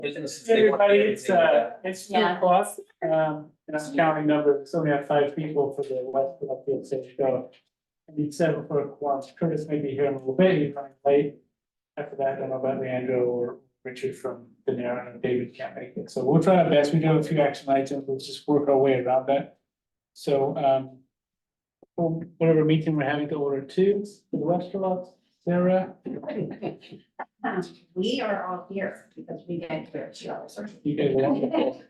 business. Hey, everybody, it's 2 o'clock, and I'm counting numbers, so we have 5 people for the West Field Safe Show. I need 7 for a quad, Curtis may be here in a little bit, he's running late. After that, I don't know about Leandro or Richard from the Panera, and David can't make it, so we'll try our best, we do have a few action items, we'll just work our way around that. So, whatever meeting we're having to order 2, for the restaurant, Sarah, We are all here because we get here 2 hours early. you guys are wonderful.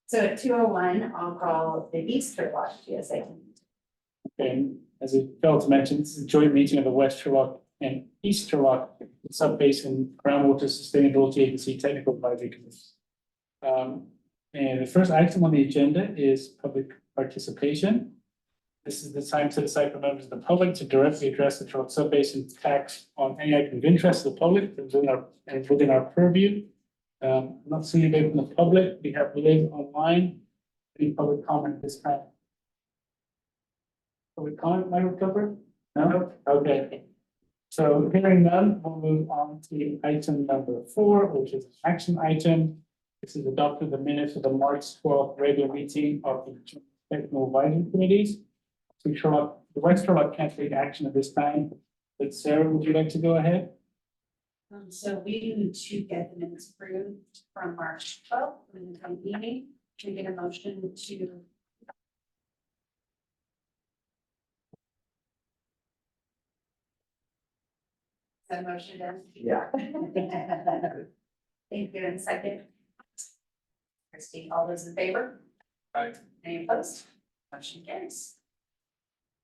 So at 2:01, I'll call the East Turlock GSA. And as it failed to mention, this is a joint meeting of the West Turlock and East Turlock Subbasin Groundwater Sustainability Agency Technical Advisory Committee. And the first item on the agenda is public participation. This is the time set aside for members of the public to directly address the Turlock Subbasin tax on any item of interest to the public within our purview. I'm not seeing anybody from the public. We have Liz online. Any public comment this time? Public comment, Michael Clifford? No? Okay. So hearing none, we'll move on to item number 4, which is an action item. This is adopted the minutes of the March 12th regular meeting of the Technical Advisory Committees. So Turlock, the West Turlock can't take action at this time, but Sarah, would you like to go ahead? So we need to get the minutes approved from March 12th, in the town meeting. Can we get a motion to? Is that a motion done? Yeah. Thank you, and second. Christine, all those in favor? Aye. Any opposed? Motion carries.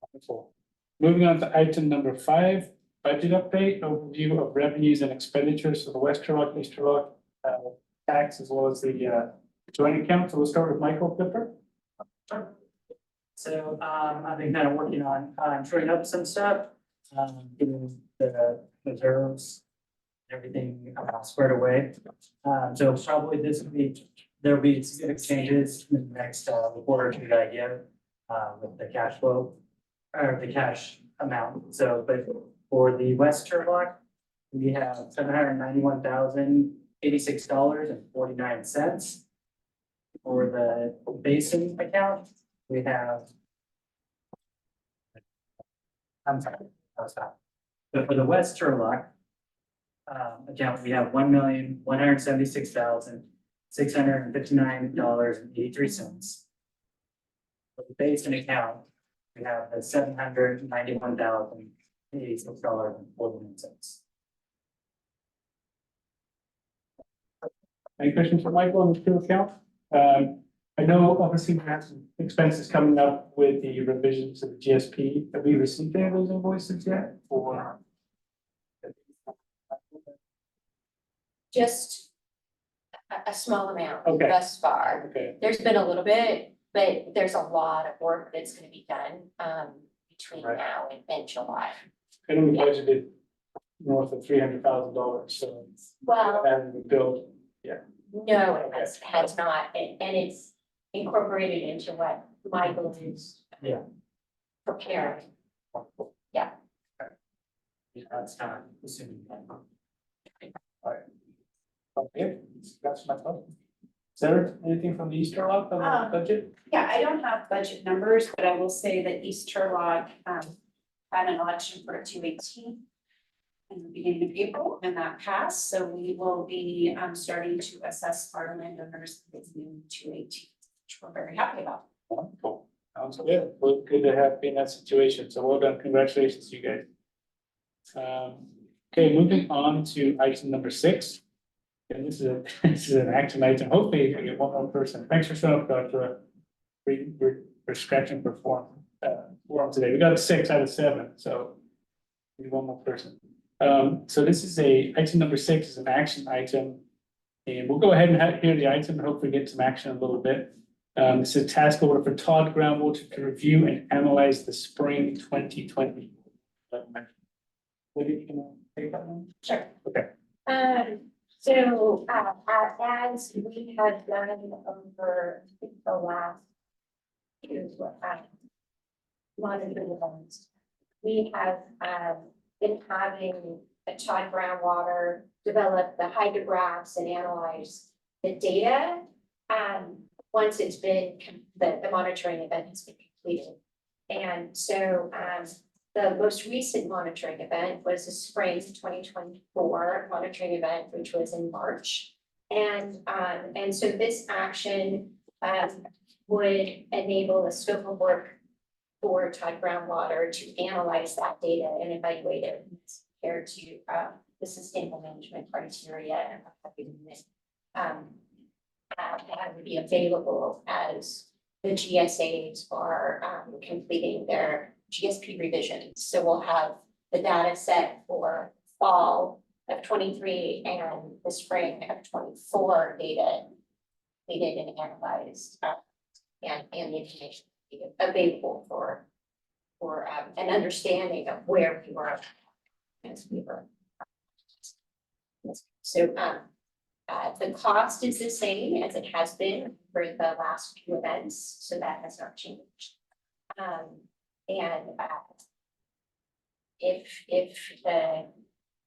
Wonderful. Moving on to item number 5, budget update, overview of revenues and expenditures for the West Turlock, East Turlock tax, as well as the joint account. So we'll start with Michael Clifford. So, I've been kind of working on, shoring up some stuff, getting the reserves, everything squared away. So probably this week, there'll be significant changes in the next, quarter or two that I give, with the cash flow, or the cash amount. So, but for the West Turlock, we have $791,086.49. For the basin account, we have. I'm sorry, that was that. But for the West Turlock account, we have $1,176,659.83. For the basin account, we have the $791,086.49. Any questions for Michael on the two account? I know obviously we have some expenses coming up with the revisions of the GSP. Have we received any of those invoices yet? Or Just a small amount Okay. thus far. okay, There's been a little bit, but there's a lot of work that's gonna be done, between Right. now and July. I know we budgeted north of $300,000, so Well, and we built, no, it has not, and it's incorporated into what Michael is Yeah. preparing. That's kind of assuming. okay, that's my thought. Sarah, anything from the East Turlock on the budget? Yeah, I don't have budget numbers, but I will say that East Turlock had an election for 218 in the beginning of April, and that passed, so we will be starting to assess our landowners with new 218, which we're very happy about. Wonderful. Sounds good. Well, good to have been in that situation. So well done. Congratulations to you guys. Okay, moving on to item number 6. And this is an action item. Hopefully I get one more person. Thanks for showing up, Dr. We're scratching for form today. We got 6 out of 7, so we need one more person. So this is item number 6 is an action item. And we'll go ahead and hear the item and hopefully get some action in a little bit. This is a task order for Todd Groundwater to review and analyze the spring 2020. What did you take that one? Sure. Okay. So, as we have done over the last, here's what one of the events, we have been having a Todd groundwater develop the hydrographs and analyze the data. Once it's been, the monitoring event has been completed. And so, the most recent monitoring event was the spring 2024 monitoring event, which was in March. And so this action, would enable a scope of work for Todd Groundwater to analyze that data and evaluate it compared to, the sustainable management criteria and that would be available as the GSAs are completing their GSP revisions. So we'll have the data set for fall of 23 and the spring of 24 data completed and analyzed, and the information available for an understanding of where we were as we were. So the cost is the same as it has been for the last few events, so that has not changed. If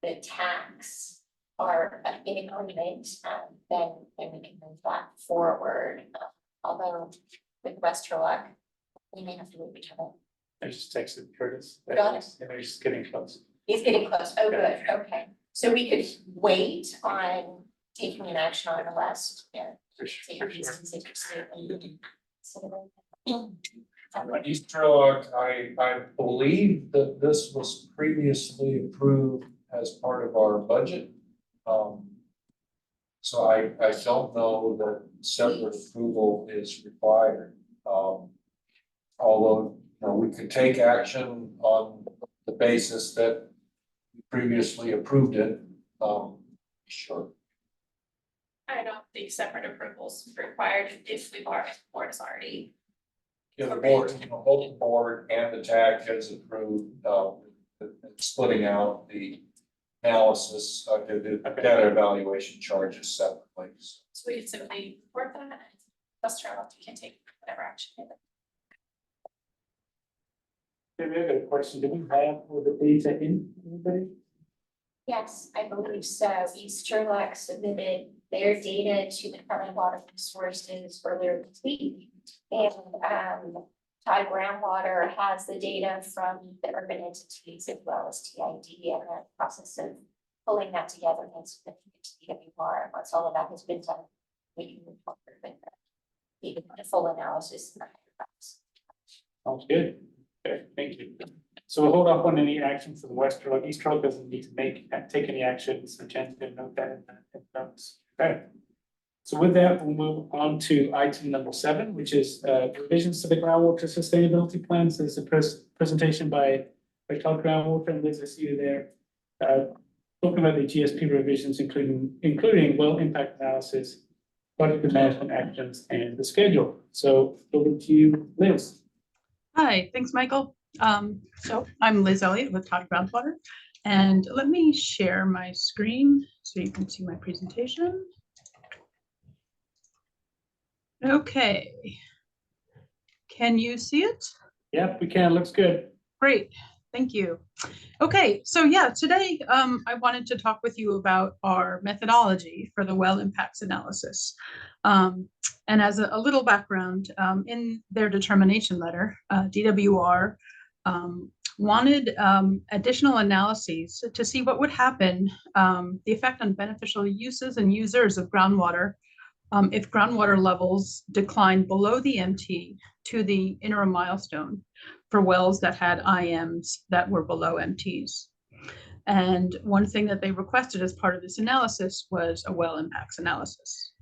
the tax are in agreement, then we can move that forward. Although with West Turlock, we may have to move each other. I just texted Curtis. Got it. Yeah, he's getting close. He's getting close. Oh, good. Yeah. Okay. So we could wait on taking an action on the West. Yeah. For sure. On East Turlock, I believe that this was previously approved as part of our budget. So I don't know that separate approval is required. Although, you know, we could take action on the basis that we previously approved it. Sure. I don't think separate approvals required if the board has already. Yeah, the board, you know, both the board and the TAC has approved, splitting out the analysis, the data evaluation charges separately. So we can simply report that, West Turlock, we can take whatever action. Maybe I got a question. Do we have all the data in, anybody? Yes, I believe so. East Turlock submitted their data to the Department of Water Resources earlier this week. And Todd Groundwater has the data from the urban entities as well as TID, and the process of pulling that together and submitting it to DWR. Once all of that has been done, we can move forward with the full analysis. Sounds good. Okay, thank you. So we'll hold off on any action for the West Turlock. East Turlock doesn't need to take any action, so Jen's gonna note that in the notes. Okay. So with that, we'll move on to item number 7, which is revisions to the groundwater sustainability plans. There's a presentation by Todd Groundwater, and Liz, I see you there. Talking about the GSP revisions, including well impact analysis, project management actions, and the schedule. So over to you, Liz. Hi, thanks, Michael. So I'm Liz Elliott with Todd Groundwater, and let me share my screen so you can see my presentation. Okay. Can you see it? Yep, we can. Looks good. Great, thank you. Okay, so yeah, today I wanted to talk with you about our methodology for the well impacts analysis. And as a little background, in their determination letter, DWR wanted additional analyses to see what would happen, the effect on beneficial uses and users of groundwater if groundwater levels declined below the MT to the interim milestone for wells that had IMs that were below MTs. And one thing that they requested as part of this analysis was a well impacts analysis.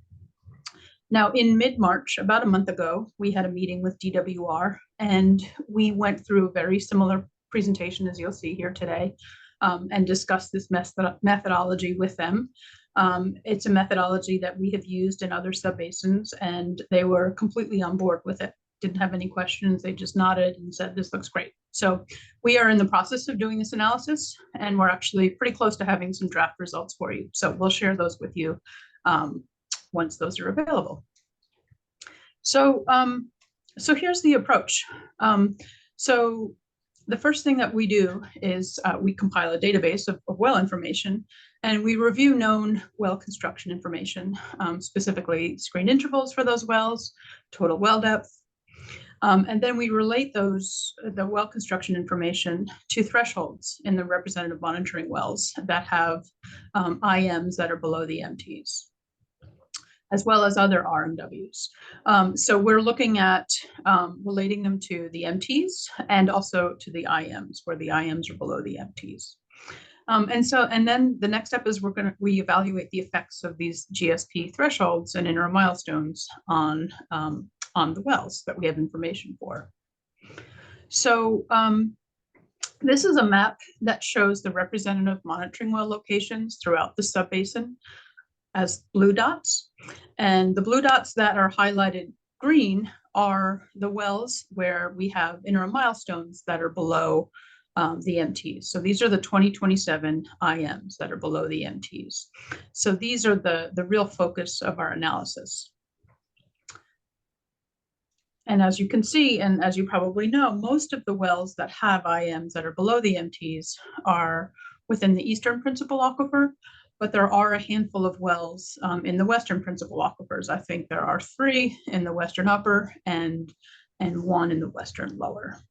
Now, in mid-March, about a month ago, we had a meeting with DWR, and we went through a very similar presentation as you'll see here today, and discussed this methodology with them. It's a methodology that we have used in other subbasins, and they were completely on board with it. Didn't have any questions. They just nodded and said, this looks great. So we are in the process of doing this analysis, and we're actually pretty close to having some draft results for you. So we'll share those with you once those are available. So here's the approach. So the first thing that we do is we compile a database of well information, And we review known well construction information, specifically screened intervals for those wells, total well depth. And then we relate the well construction information to thresholds in the representative monitoring wells that have IMs that are below the MTs, as well as other RMWs. So we're looking at relating them to the MTs and also to the IMs, where the IMs are below the MTs. And then the next step is we evaluate the effects of these GSP thresholds and interim milestones on the wells that we have information for. So this is a map that shows the representative monitoring well locations throughout the subbasin as blue dots. And the blue dots that are highlighted green are the wells where we have interim milestones that are below the MTs. So these are the 2027 IMs that are below the MTs. So these are the real focus of our analysis. And as you can see, and as you probably know, most of the wells that have IMs that are below the MTs are within the Eastern Principal Aquifer, but there are a handful of wells in the Western Principal Aquifers. I think there are 3 in the Western Upper and 1 in the Western Lower.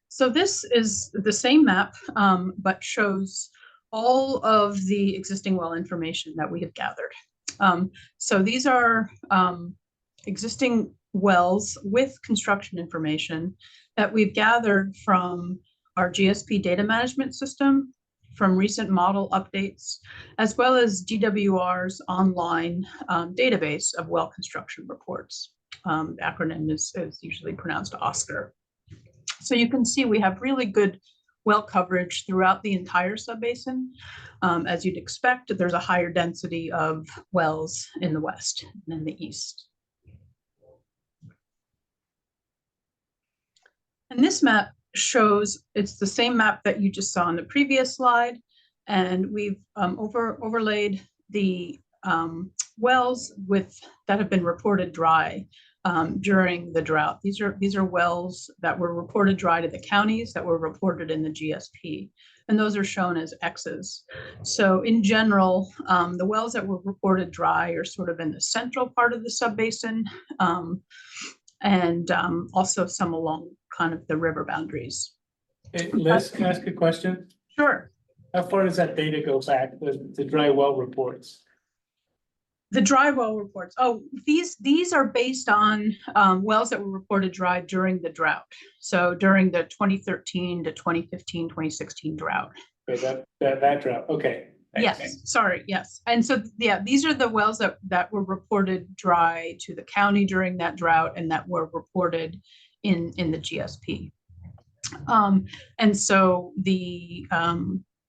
So this is the same map, but shows all of the existing well information that we have gathered. So these are existing wells with construction information that we've gathered from our GSP data management system, from recent model updates, as well as DWR's online database of well construction reports. The acronym is usually pronounced OSCAR. So you can see we have really good well coverage throughout the entire subbasin. As you'd expect, there's a higher density of wells in the west than in the east. And this map shows, it's the same map that you just saw on the previous slide, and we've overlaid the wells that have been reported dry during the drought. These are wells that were reported dry to the counties that were reported in the GSP, and those are shown as X's. So in general, the wells that were reported dry are sort of in the central part of the subbasin, and also some along kind of the river boundaries. Hey, Liz, can I ask a question? Sure. How far does that data go back, the dry well reports? The dry well reports. Oh, these are based on wells that were reported dry during the drought. So during the 2013 to 2015, 2016 drought. Okay, that drought. Okay. Thanks. Yes, sorry, yes. And so, yeah, these are the wells that were reported dry to the county during that drought and that were reported in the GSP. And so the,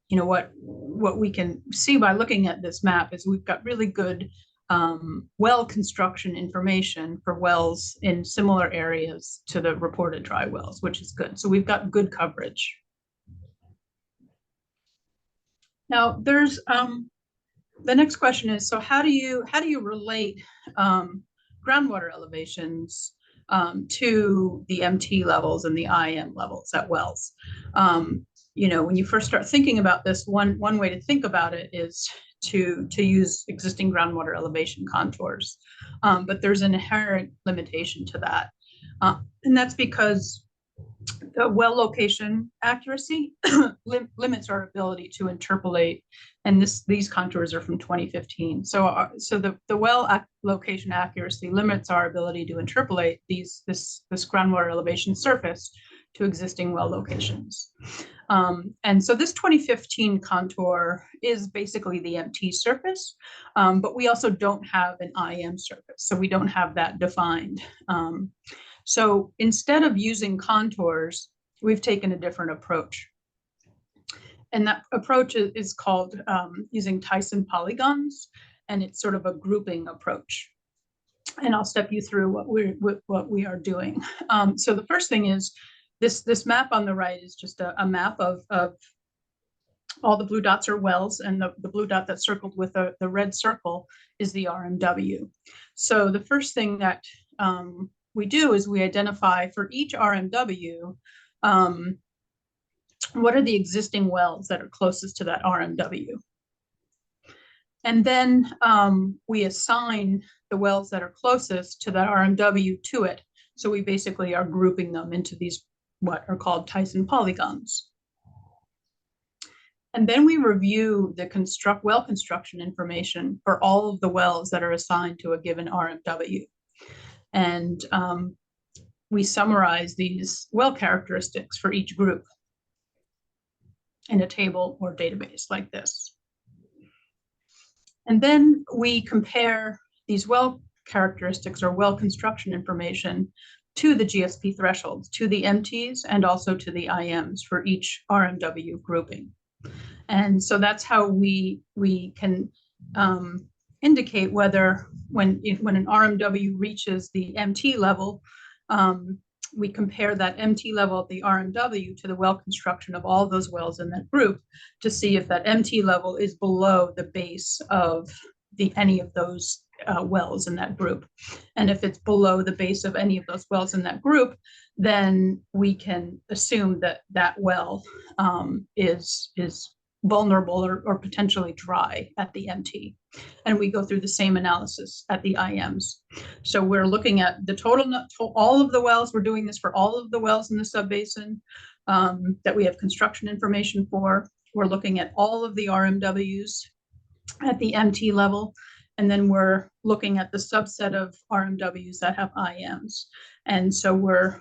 you know, what we can see by looking at this map is we've got really good well construction information for wells in similar areas to the reported dry wells, which is good. So we've got good coverage. Now there's the next question is, so how do you relate groundwater elevations to the MT levels and the IM levels at wells? You know, when you first start thinking about this, one way to think about it is to use existing groundwater elevation contours, but there's an inherent limitation to that, and that's because the well location accuracy limits our ability to interpolate, and these contours are from 2015. So the well location accuracy limits our ability to interpolate this groundwater elevation surface to existing well locations. And so this 2015 contour is basically the MT surface, but we also don't have an IM surface, so we don't have that defined. So instead of using contours, we've taken a different approach. And that approach is called using Tyson polygons, and it's sort of a grouping approach. And I'll step you through what we are doing. So the first thing is this map on the right is just a map of all the blue dots are wells, and the blue dot that's circled with the red circle is the RMW. So the first thing that we do is we identify for each RMW what are the existing wells that are closest to that RMW? And then we assign the wells that are closest to that RMW to it. So we basically are grouping them into these what are called Tyson polygons. And then we review the well construction information for all of the wells that are assigned to a given RMW. And we summarize these well characteristics for each group in a table or database like this. And then we compare these well characteristics or well construction information to the GSP thresholds, to the MTs, and also to the IMs for each RMW grouping. And so that's how we can indicate whether when an RMW reaches the MT level, we compare that MT level at the RMW to the well construction of all those wells in that group to see if that MT level is below the base of any of those wells in that group. And if it's below the base of any of those wells in that group, then we can assume that that well is vulnerable or potentially dry at the MT. And we go through the same analysis at the IMs. So we're looking at the all of the wells. We're doing this for all of the wells in the subbasin that we have construction information for. We're looking at all of the RMWs at the MT level. And then we're looking at the subset of RMWs that have IMs. And so we're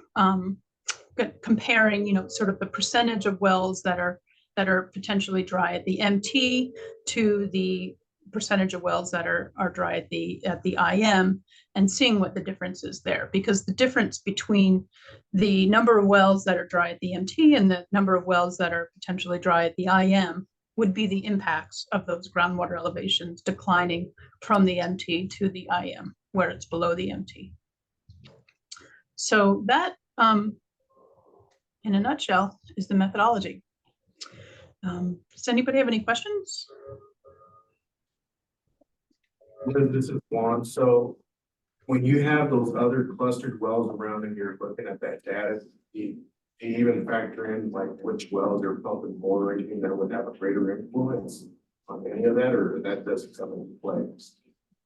comparing, sort of the percentage of wells that are potentially dry at the MT to the percentage of wells that are dry at the IM, and seeing what the difference is there. Because the difference between the number of wells that are dry at the MT and the number of wells that are potentially dry at the IM would be the impacts of those groundwater elevations declining from the MT to the IM, where it's below the MT. So that, in a nutshell, is the methodology. Does anybody have any questions? This is Juan. So when you have those other clustered wells around and you're looking at that data, do you even factor in like which wells are pumping more or anything that would have a greater influence on any of that, or that doesn't come into play?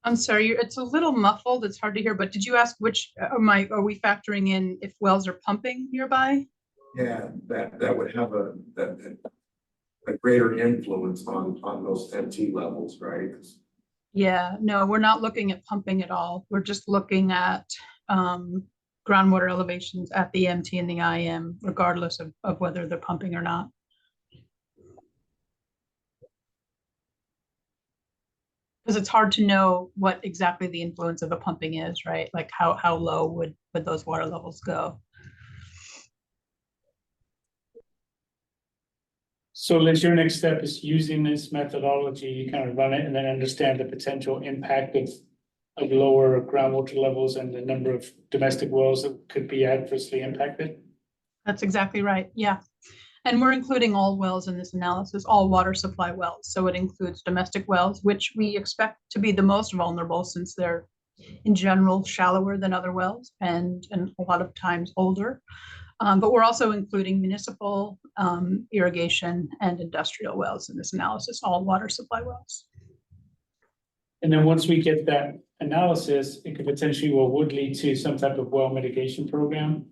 I'm sorry, it's a little muffled. It's hard to hear, but did you ask which, are we factoring in if wells are pumping nearby? Yeah, that would have a greater influence on those MT levels, right? Yeah, no, we're not looking at pumping at all. We're just looking at groundwater elevations at the MT and the IM, regardless of whether they're pumping or not. Because it's hard to know what exactly the influence of the pumping is, right? Like how low would those water levels go? So Liz, your next step is using this methodology, you kind of run it and then understand the potential impact of lower groundwater levels and the number of domestic wells that could be adversely impacted. That's exactly right. Yeah. And we're including all wells in this analysis, all water supply wells. So it includes domestic wells, which we expect to be the most vulnerable since they're in general shallower than other wells and a lot of times older. But we're also including municipal, irrigation, and industrial wells in this analysis, all water supply wells. And then once we get that analysis, it could potentially would lead to some type of well mitigation program.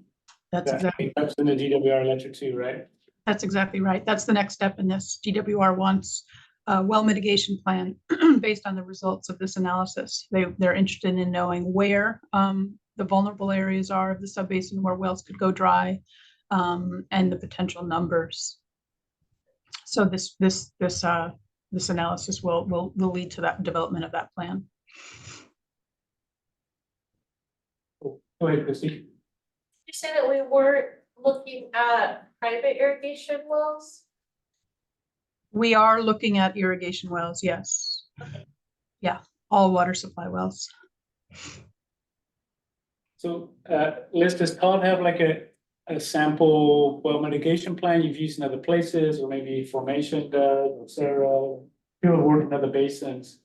That's exactly. That's in the DWR letter too, right? That's exactly right. That's the next step in this. DWR wants a well mitigation plan based on the results of this analysis. They're interested in knowing where the vulnerable areas are of the subbasin where wells could go dry, and the potential numbers. So this analysis will lead to that development of that plan. Go ahead, Christy. You say that we weren't looking at private irrigation wells? We are looking at irrigation wells, yes. Yeah, all water supply wells. So Liz, does Todd have like a sample well mitigation plan you've used in other places, or maybe Formation does, or Sarah, people work in other basins,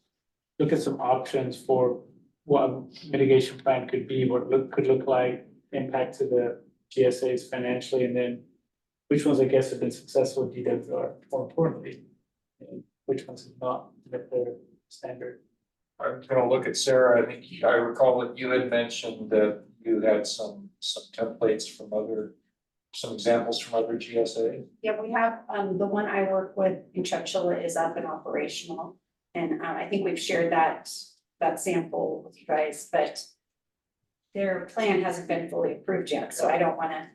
look at some options for what a mitigation plan could be, what it could look like, impact to the GSAs financially, and then which ones, I guess, have been successful with DWR, more importantly, and which ones have not met their standard. I'm gonna look at Sarah. I think I recall that you had mentioned that you had some templates from some examples from other GSA. Yeah, we have, the one I work with in Chowchilla is up and operational. And I think we've shared that sample with you guys, but their plan hasn't been fully approved yet, so I don't wanna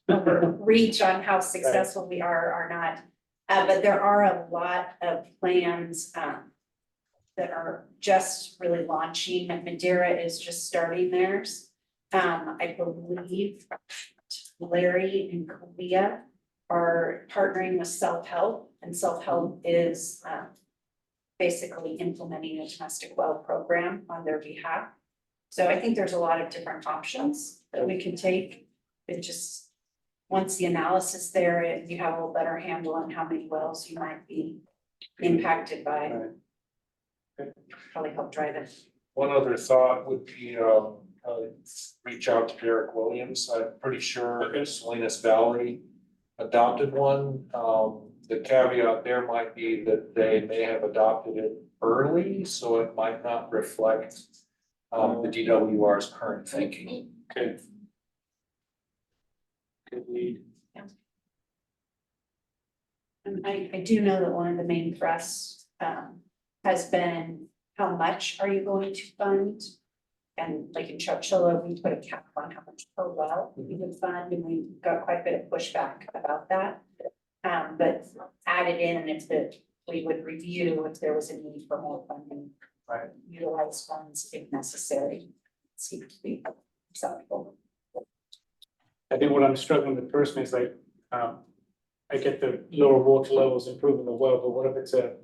overreach on how successful we are or not. But there are a lot of plans, that are just really launching. Madeira is just starting theirs. I believe Larry and Korea are partnering with self-help, and self-help is basically implementing a domestic well program on their behalf. So I think there's a lot of different options that we can take. It just, once the analysis there, you have a little better handle on how many wells you might be impacted by. Probably help drive it. One other thought would be, reach out to Derek Williams. I'm pretty sure Salinas Valley adopted one. The caveat there might be that they may have adopted it early, so it might not reflect the DWR's current thinking. Okay. Good lead. And I do know that one of the main thrusts has been, how much are you going to fund? And like in Chowchilla, we put a cap on how much per well we would fund, and we got quite a bit of pushback about that. But added in, if we would review if there was a need for more funding. Right. Utilize funds if necessary. Seem to be acceptable. I think what I'm struggling with personally is like, I get the lower water levels improving the well, but what if it's a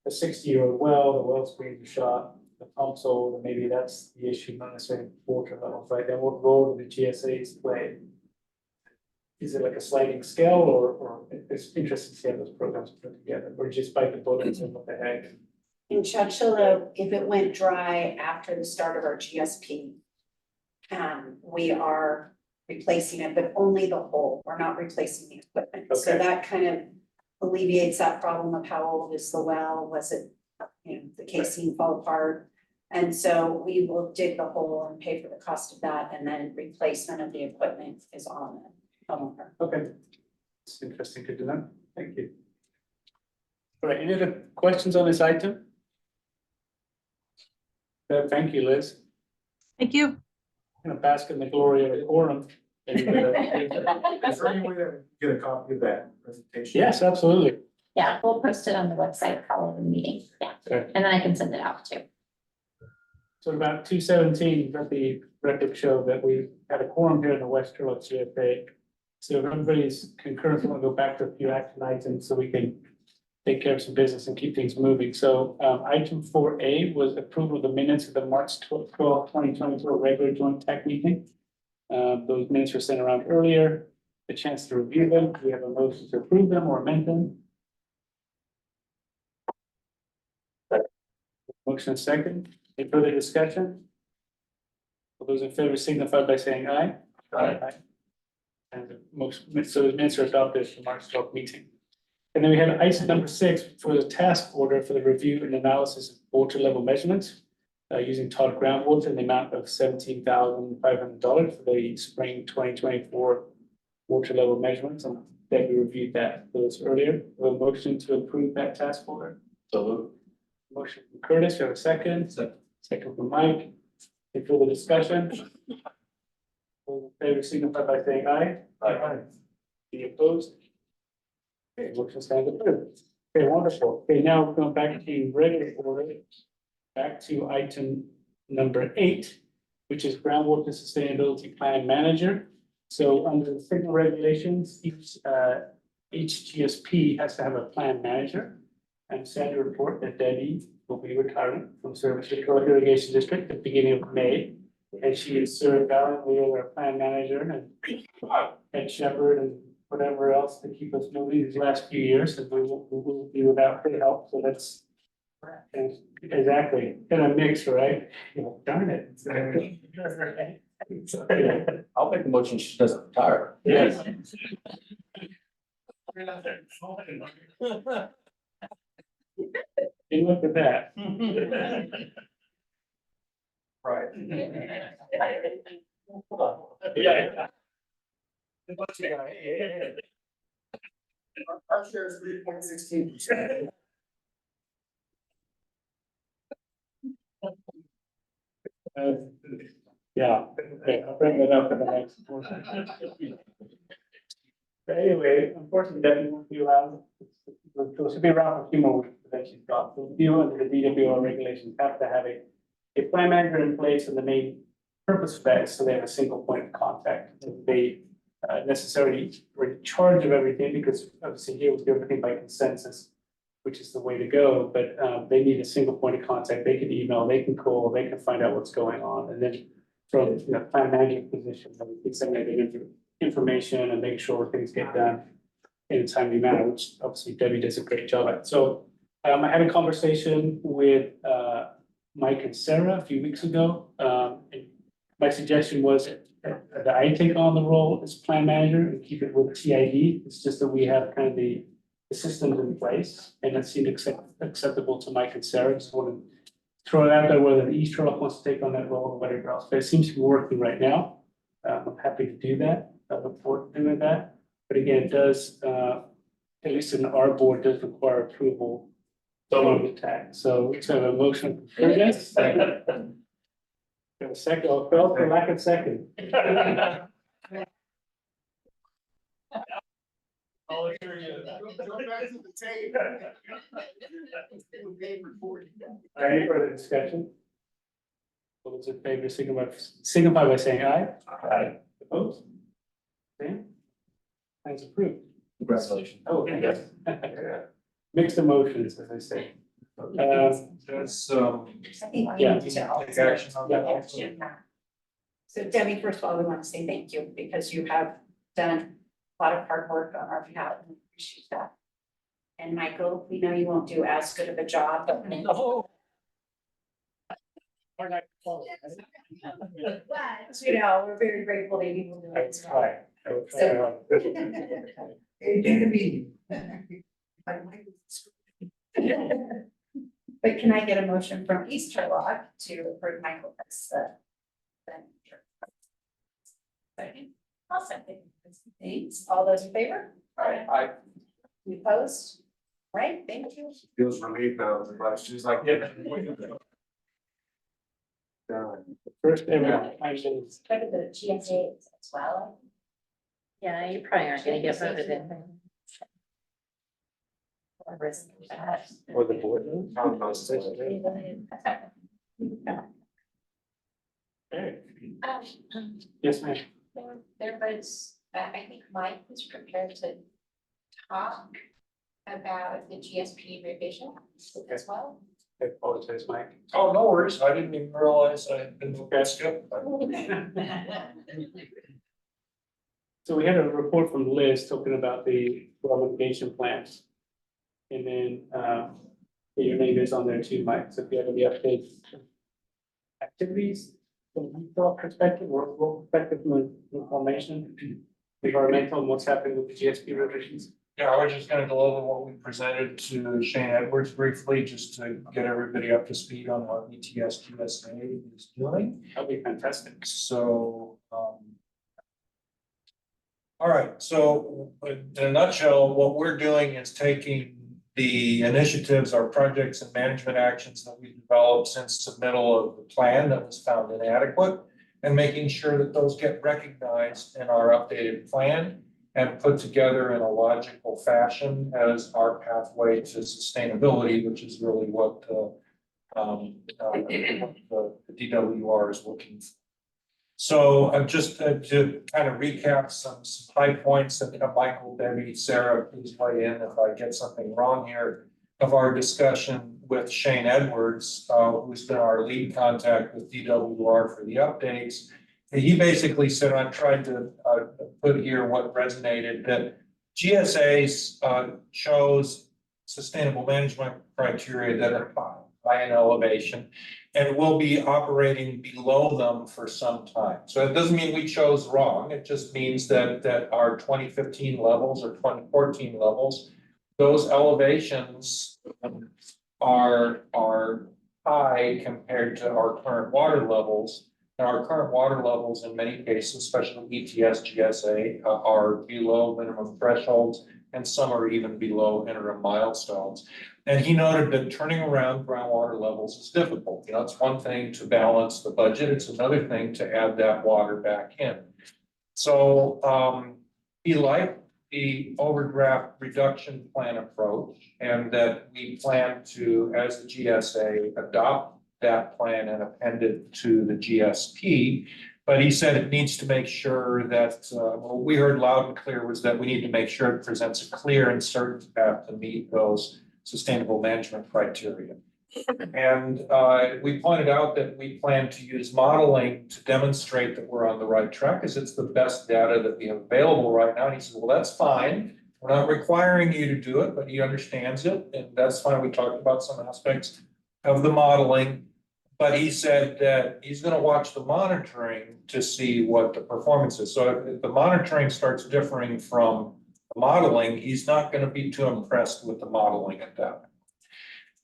60-year-old well, the well screens are shot, the pump's old, and maybe that's the issue, not necessarily water levels, right? Then what role do the GSAs play? Is it like a sliding scale, or it's interesting to see how those programs are put together, or just bite the bullets and what the heck? In Chowchilla, if it went dry after the start of our GSP, we are replacing it, but only the hole. We're not replacing the equipment. So Okay. that kind of alleviates that problem of how old is the well? Was it, the casing fall apart? And so we will dig the hole and pay for the cost of that, and then replacement of the equipment is on the homeowner. Okay, it's interesting, good to know, thank you. All right, any other questions on this item? Thank you, Liz. Thank you. I'm gonna bask in the glory of the quorum. Is there any way to get a copy of that presentation? Yes, absolutely. Yeah, we'll post it on the website following the meeting, yeah, Okay. and then I can send it out too. So about 2:17, let the record show that we had a quorum here in the West Turlock GFA. So if everybody's concurrent, we'll go back to a few action items so we can take care of some business and keep things moving. So item 4A was approval of the minutes of the March 12, 2024 regular joint tech meeting. Those minutes were sent around earlier, a chance to review them. We have a motion to approve them or amend them. Motion and second. Any further discussion? All those in favor signify by saying aye. Aye. And the motion, so the minutes are adopted for March 12th meeting. And then we have item number 6 for the task order for the review and analysis of water level measurements using Todd groundwater in the amount of $17,500 for the spring 2024 water level measurements. And that we reviewed those earlier. A motion to approve that task order. So motion from Curtis, you have a second? Second from Mike. Any further discussion? All in favor signify by saying aye. Aye. Any opposed? Okay, motion stands approved. Okay, wonderful. Okay, now we're going back to regular order. Back to item number 8, which is groundwater sustainability plan manager. So under the signal regulations, each GSP has to have a plan manager. I'm sad to report that Debbie will be retiring from service to Turlock Irrigation District at the beginning of May. And she has served valiantly as our plan manager and head shepherd and whatever else to keep us moving these last few years, and we will be without her help, so that's exactly, kind of mix, right? Darn it. I'll make the motion, she doesn't retire. Yes. Good luck with that. Right. Yeah. Our share is 3.16%. Yeah, okay, I'll bring that up in the next one. But anyway, unfortunately, Debbie won't be around. She'll be around for a few more weeks, but then she's gone. So you under the DWR regulations have to have a plan manager in place, and the main purpose of that is so they have a single point of contact. They necessarily were in charge of everything, because obviously here we do everything by consensus, which is the way to go, but they need a single point of contact. They can email, they can call, they can find out what's going on, and then from plan management position, they can disseminate information and make sure things get done in a timely manner, which obviously Debbie does a great job at. So I had a conversation with Mike and Sarah a few weeks ago. And my suggestion was that I take on the role as plan manager and keep it with TID. It's just that we have kind of the systems in place, and it seemed acceptable to Mike and Sarah. Just want to throw it out there whether East Turlock wants to take on that role or whatever else, but it seems to be working right now. I'm happy to do that. I look forward to doing that. But again, it does, at least in our board, does require approval from the tax. So let's have a motion for this. Got a second, or felt for lack of second. Oh, here he is. Go back to the tape. Any further discussion? All those in favor, signify by saying aye. Aye. Opposed? Same. Thanks, approved. Congratulations. Oh, yes. Mixed emotions, as I say. That's, I think we Yeah. need to also- take action on that. Yeah. So Debbie, first of all, we want to say thank you, because you have done a lot of hard work on our behalf, and we appreciate that. And Michael, we know you won't do as good of a job, but. We're not close, But, you know, we're very grateful that you will do it. I try. I will try. But can I get a motion from East Turlock to approve Michael as the manager? Second, I'll second. Thanks. All those in favor? Aye. You opposed? Right, thank you. Feels relieved now, but she's like. Yeah. First ever, I should. Go to the GSA as well. Yeah, you probably aren't gonna get voted in. Or risk that. Or the board. Okay. Yes, ma'am. There was, I think Mike was prepared to talk about the GSP revision as well. I apologize, Mike. Oh, no worries. I didn't even realize I had been skipped. So we had a report from Liz talking about the well mitigation plans. And then, your name is on there too, Mike, so if you have any updates. Activities from your perspective or rural perspective from information, environmental, and what's happening with the GSP revisions. Yeah, I was just gonna go over what we presented to Shane Edwards briefly, just to get everybody up to speed on what ETS GSA is doing. That'd be fantastic. So, all right, so in a nutshell, what we're doing is taking the initiatives, our projects and management actions that we developed since submittal of the plan that was found inadequate, and making sure that those get recognized in our updated plan and put together in a logical fashion as our pathway to sustainability, which is really what the DWR is looking for. So just to kind of recap some high points, and Michael, Debbie, Sarah, please weigh in if I get something wrong here, of our discussion with Shane Edwards, who's been our lead contact with DWR for the updates. He basically said, I'm trying to put here what resonated, that GSAs chose sustainable management criteria that are high in elevation. and we'll be operating below them for some time. So it doesn't mean we chose wrong, it just means that our 2015 levels or 2014 levels, those elevations are high compared to our current water levels. And our current water levels in many cases, especially ETS, GSA, are below minimum thresholds, and some are even below interim milestones. And he noted that turning around groundwater levels is difficult. You know, it's one thing to balance the budget, it's another thing to add that water back in. So he liked the overdraft reduction plan approach, and that we plan to, as the GSA, adopt that plan and append it to the GSP. But he said it needs to make sure that, what we heard loud and clear was that we need to make sure it presents a clear and certain path to meet those sustainable management criteria. And we pointed out that we plan to use modeling to demonstrate that we're on the right track, because it's the best data that we have available right now. And he said, well, that's fine. We're not requiring you to do it, but he understands it, and that's fine. We talked about some aspects of the modeling, but he said that he's going to watch the monitoring to see what the performance is. So if the monitoring starts differing from the modeling, he's not going to be too impressed with the modeling at that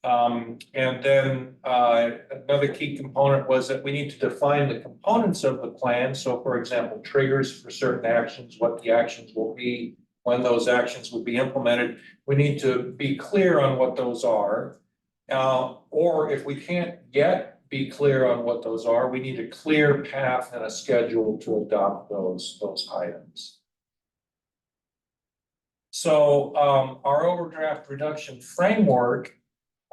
point. And then another key component was that we need to define the components of the plan. So for example, triggers for certain actions, what the actions will be, when those actions will be implemented. We need to be clear on what those are. Or if we can't yet be clear on what those are, we need a clear path and a schedule to adopt those items. So our overdraft reduction framework,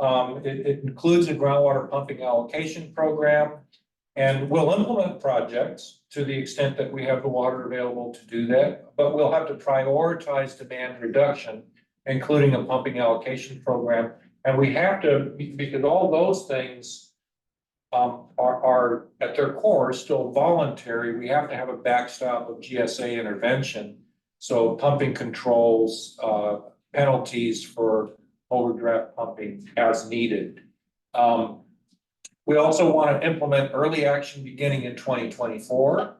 it includes a groundwater pumping allocation program, and we'll implement projects to the extent that we have the water available to do that, but we'll have to prioritize demand reduction, including a pumping allocation program. And we have to, because all those things are at their core still voluntary, we have to have a backstop of GSA intervention. So pumping controls, penalties for overdraft pumping as needed. We also want to implement early action beginning in 2024.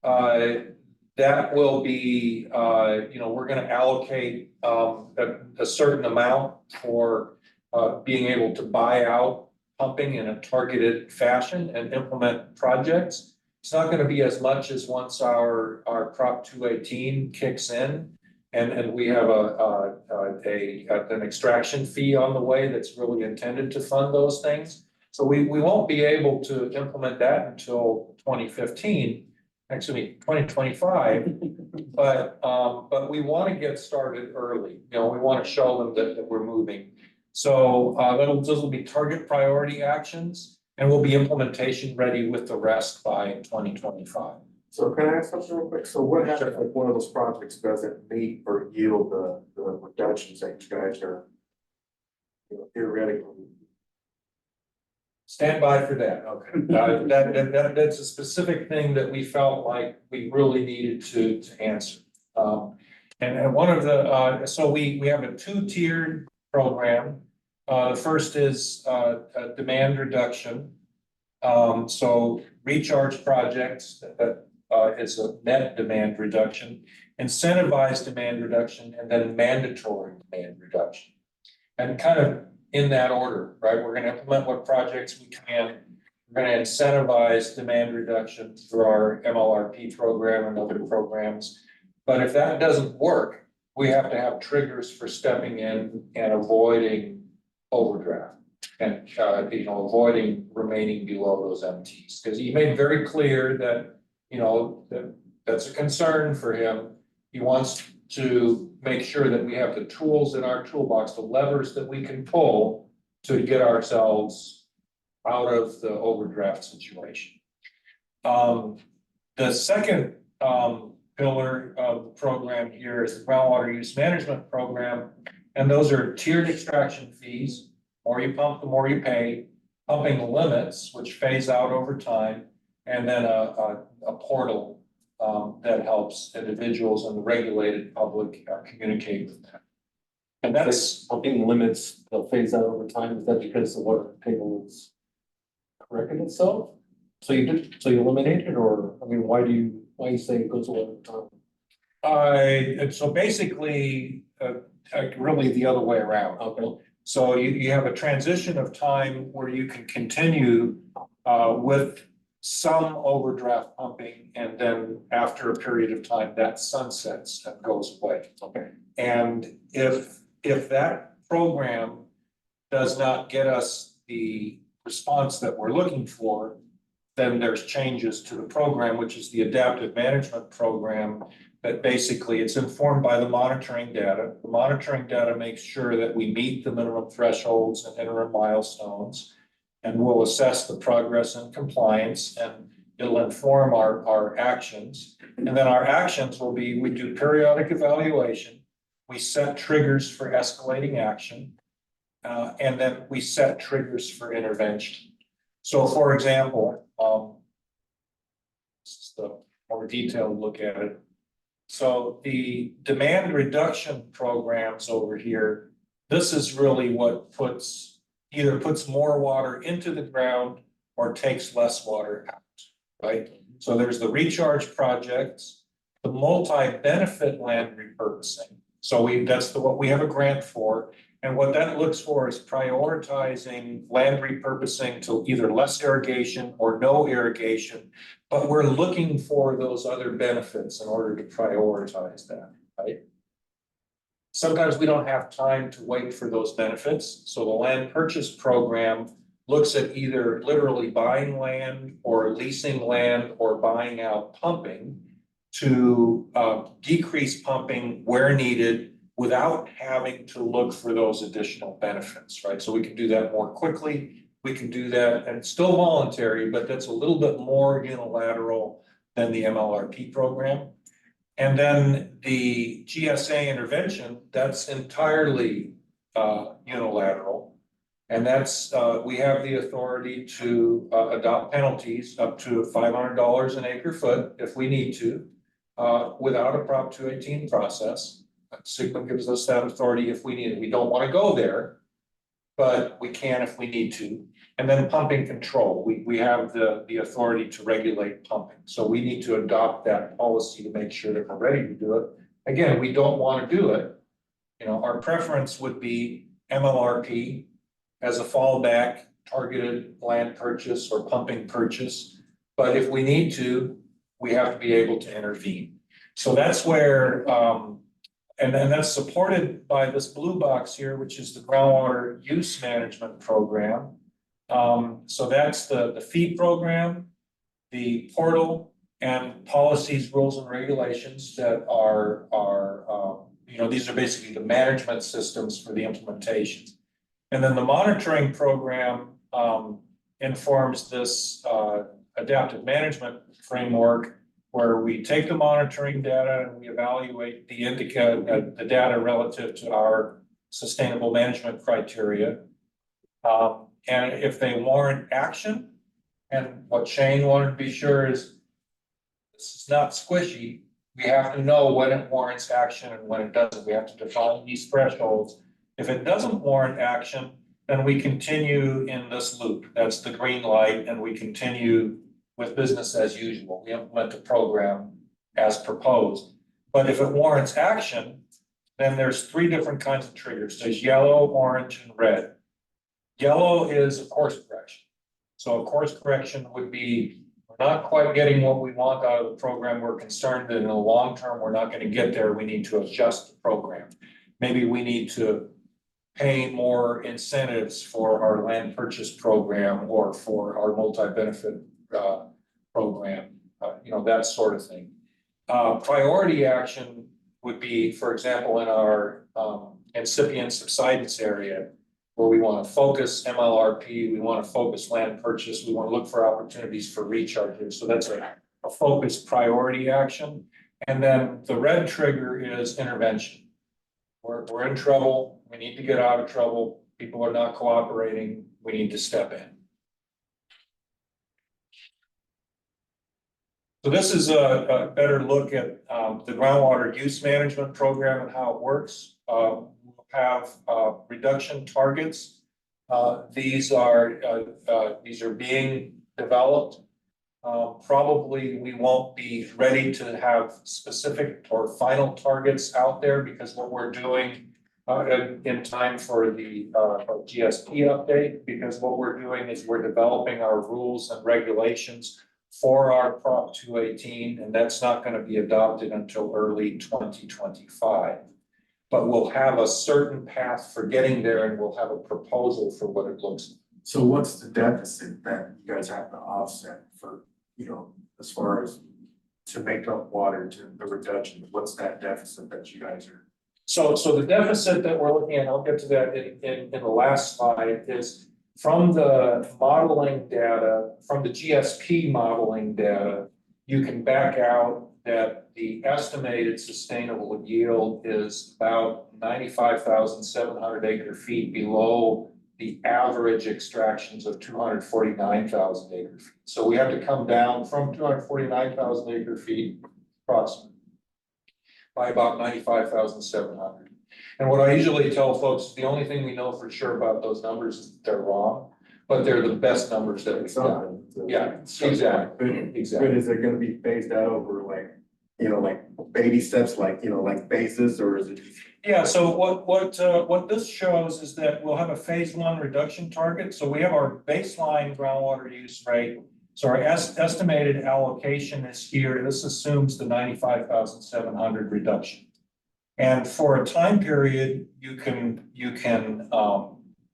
That will be, we're going to allocate a certain amount for being able to buy out pumping in a targeted fashion and implement projects. It's not going to be as much as once our Prop 218 kicks in. And we have an extraction fee on the way that's really intended to fund those things. So we won't be able to implement that until 2025, but we want to get started early. We want to show them that we're moving. So those will be target priority actions, and we'll be implementation ready with the rest by 2025. So can I ask something real quick? So what happens if one of those projects doesn't meet or yield the reductions that you guys are, theoretically? Stand by for that. Okay. That's a specific thing that we felt like we really needed to answer. And one of the, so we have a two-tiered program. The first is a demand reduction. So recharge projects that is a net demand reduction, incentivized demand reduction, and then mandatory demand reduction. And kind of in that order, right? We're going to implement what projects we can. We're going to incentivize demand reduction through our MLRP program and other programs. But if that doesn't work, we have to have triggers for stepping in and avoiding overdraft and avoiding remaining below those MTs. Because he made very clear that that's a concern for him. He wants to make sure that we have the tools in our toolbox, the levers that we can pull to get ourselves out of the overdraft situation. The second pillar of the program here is the groundwater use management program, and those are tiered extraction fees. The more you pump, the more you pay. Pumping limits, which phase out over time, and then a portal that helps individuals and the regulated public communicate with them. And that's pumping limits, they'll phase out over time. Is that because the water table is corrected itself? So you eliminate it, or, I mean, why do you say it goes away with time? And so basically, really the other way around. Okay. So you have a transition of time where you can continue with some overdraft pumping, and then after a period of time, that sunsets and goes away. Okay. And if that program does not get us the response that we're looking for, then there's changes to the program, which is the adaptive management program, that basically it's informed by the monitoring data. The monitoring data makes sure that we meet the minimum thresholds and interim milestones, and we'll assess the progress and compliance, and it'll inform our actions. And then our actions will be, we do periodic evaluation, we set triggers for escalating action, and then we set triggers for intervention. So for example, this is the more detailed look at it. So the demand reduction programs over here, this is really what either puts more water into the ground or takes less water out, right? So there's the recharge projects, the multi-benefit land repurposing. So that's what we have a grant for. And what that looks for is prioritizing land repurposing to either less irrigation or no irrigation. But we're looking for those other benefits in order to prioritize that, right? Sometimes we don't have time to wait for those benefits. So the land purchase program looks at either literally buying land or leasing land or buying out pumping to decrease pumping where needed without having to look for those additional benefits, right? So we can do that more quickly. We can do that, and it's still voluntary, but that's a little bit more unilateral than the MLRP program. And then the GSA intervention, that's entirely unilateral. And that's, we have the authority to adopt penalties up to $500 an acre foot if we need to, without a Prop 218 process. SIGMA gives us that authority if we need it. We don't want to go there, but we can if we need to. And then pumping control, we have the authority to regulate pumping. So we need to adopt that policy to make sure that we're ready to do it. Again, we don't want to do it. You know, our preference would be MLRP as a fallback, targeted land purchase or pumping purchase. But if we need to, we have to be able to intervene. So that's where, and then that's supported by this blue box here, which is the groundwater use management program. So that's the feed program, the portal, and policies, rules, and regulations that are you know, these are basically the management systems for the implementation. And then the monitoring program informs this adaptive management framework, where we take the monitoring data and we evaluate the data relative to our sustainable management criteria. And if they warrant action, and what Shane wanted to be sure is this is not squishy. We have to know when it warrants action and when it doesn't. We have to define these thresholds. If it doesn't warrant action, then we continue in this loop. That's the green light, and we continue with business as usual. We implement the program as proposed. But if it warrants action, then there's three different kinds of triggers. There's yellow, orange, and red. Yellow is a course correction. So a course correction would be, we're not quite getting what we want out of the program. We're concerned that in the long term, we're not going to get there. We need to adjust the program. Maybe we need to pay more incentives for our land purchase program or for our multi-benefit program, you know, that sort of thing. Priority action would be, for example, in our incipient subsidence area, where we want to focus MLRP, we want to focus land purchase, we want to look for opportunities for recharges. So that's a focused priority action. And then the red trigger is intervention. We're in trouble, we need to get out of trouble, people are not cooperating, we need to step in. So this is a better look at the groundwater use management program and how it works. We'll have reduction targets These are being developed. Probably we won't be ready to have specific or final targets out there because what we're doing in time for the GSP update, because what we're doing is we're developing our rules and regulations for our Prop 218, and that's not going to be adopted until early 2025. But we'll have a certain path for getting there, and we'll have a proposal for what it looks like. So what's the deficit that you guys have to offset for, as far as to make up water to the reduction? What's that deficit that you guys are? So the deficit that we're looking at, I'll get to that in the last slide, is from the modeling data, from the GSP modeling data, you can back out that the estimated sustainable yield is about 95,700 acre feet below the average extractions of 249,000 acre feet. So we have to come down from 249,000 acre feet approximately by about 95,700. And what I usually tell folks, the only thing we know for sure about those numbers is that they're wrong, but they're the best numbers that we've got. Yeah, exactly. But is it gonna be phased out over like baby steps, like phases, or is it? Yeah, so what this shows is that we'll have a phase 1 reduction target. So we have our baseline groundwater use rate. So our estimated allocation is here. This assumes the 95,700 reduction. And for a time period, you can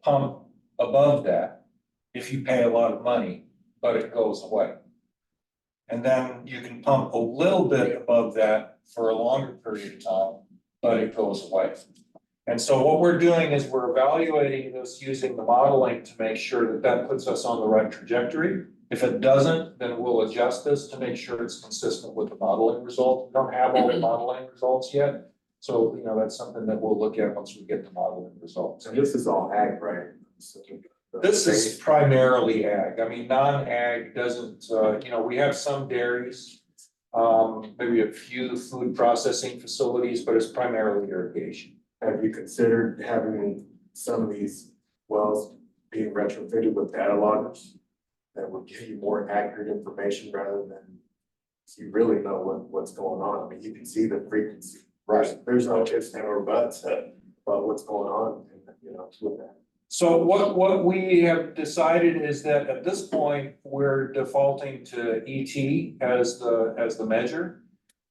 pump above that if you pay a lot of money, but it goes away. And then you can pump a little bit above that for a longer period of time, but it goes away. And so what we're doing is we're evaluating this using the modeling to make sure that that puts us on the right trajectory. If it doesn't, then we'll adjust this to make sure it's consistent with the modeling result. We don't have all the modeling results yet. So, that's something that we'll look at once we get the modeling results. And this is all ag, right? So, this is primarily ag. I mean, non-ag doesn't, we have some dairies, maybe a few food processing facilities, but it's primarily irrigation. Have you considered having some of these wells being retrofitted with data loggers that would give you more accurate information rather than you really know what's going on? I mean, you can see the frequency. Right. There's no ifs and or buts about what's going on, with that. So what we have decided is that at this point, we're defaulting to ET as the measure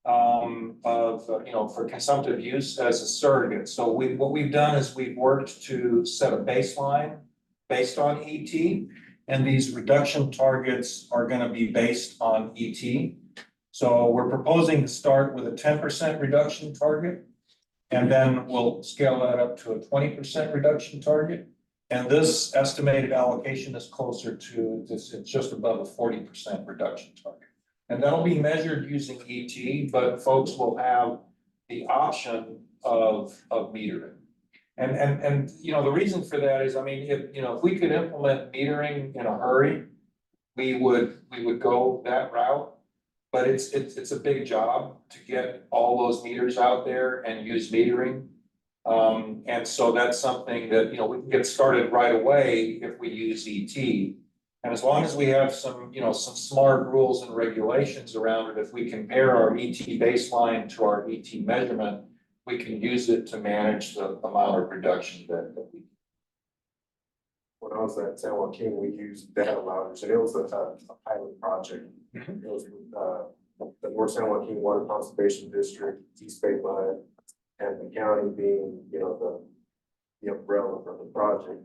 for consumptive use as a surrogate. So what we've done is we've worked to set a baseline based on ET, and these reduction targets are going to be based on ET. So we're proposing to start with a 10% reduction target, and then we'll scale that up to a 20% reduction target. And this estimated allocation is closer to this, it's just above a 40% reduction target. And that'll be measured using ET, but folks will have the option of metering. And the reason for that is, I mean, if we could implement metering in a hurry, we would go that route. But it's a big job to get all those meters out there and use metering. And so that's something that, we can get started right away if we use ET. And as long as we have some smart rules and regulations around it, if we compare our ET baseline to our ET measurement, we can use it to manage the amount of reduction that we. When I was at San Joaquin, we used data loggers, and it was a pilot project. It was the North San Joaquin Water Conservation District, East Bay Mud, and the county being, the umbrella for the project.